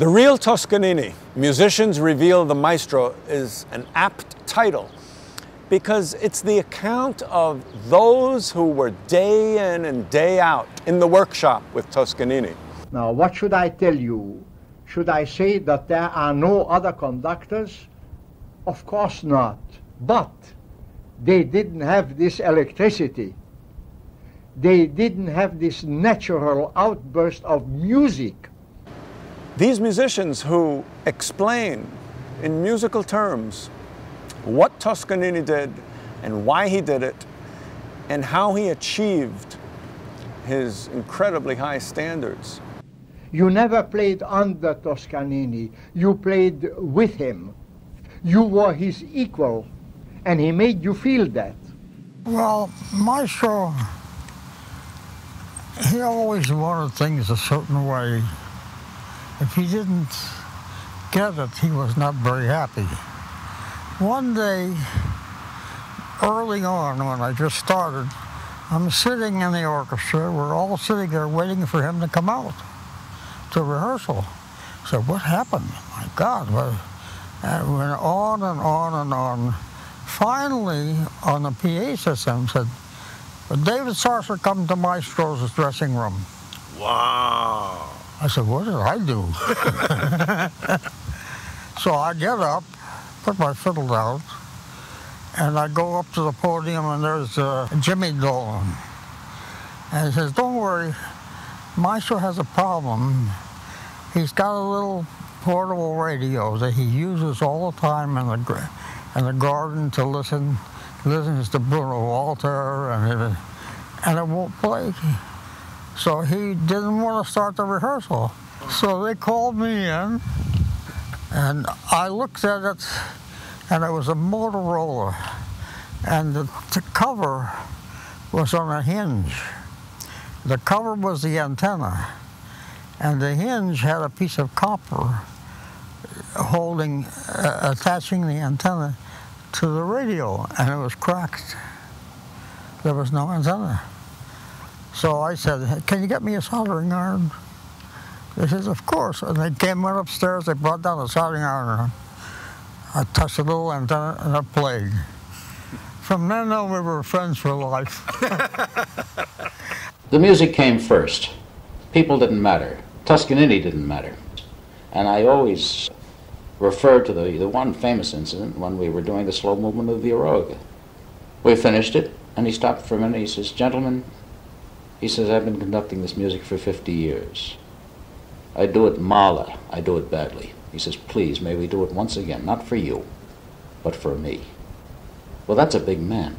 The Real Toscanini, Musicians Reveal the Maestro, is an apt title because it's the account of those who were day in and day out in the workshop with Toscanini. Now, what should I tell you? Should I say that there are no other conductors? Of course not. But they didn't have this electricity. They didn't have this natural outburst of music. These musicians who explain in musical terms what Toscanini did and why he did it and how he achieved his incredibly high standards. You never played under Toscanini. You played with him. You were his equal, and he made you feel that. Well, Maestro, he always wanted things a certain way. If he didn't get it, he was not very happy. One day, early on, when I just started, I'm sitting in the orchestra. We're all sitting there waiting for him to come out to rehearsal. I said, what happened? My God. And it went on and on and on. Finally, on the PA system, said, David Sarser, come to Maestro's dressing room. Wow. I said, what did I do? So I get up, put my fiddle down, and I go up to the podium, and there's Jimmy Dolan. And he says, don't worry, Maestro has a problem. He's got a little portable radio that he uses all the time in the garden to listen to Bruno Walter, and it won't play. So he didn't want to start the rehearsal. So they called me in, and I looked at it, and it was a Motorola, and the cover was on a hinge. The cover was the antenna, and the hinge had a piece of copper attaching the antenna to the radio, and it was cracked. There was no antenna. So I said, can you get me a soldering iron? They said, of course. And they went upstairs, they brought down a soldering iron, and I touched the little antenna, and it played. From then on, we were friends for life. The music came first. People didn't matter. Toscanini didn't matter. And I always refer to the one famous incident when we were doing the slow movement of the Eroica. We finished it, and he stopped for a minute. He says, gentlemen, he says, I've been conducting this music for 50 years. I do it mala. I do it badly. He says, please, may we do it once again, not for you, but for me. Well, that's a big man.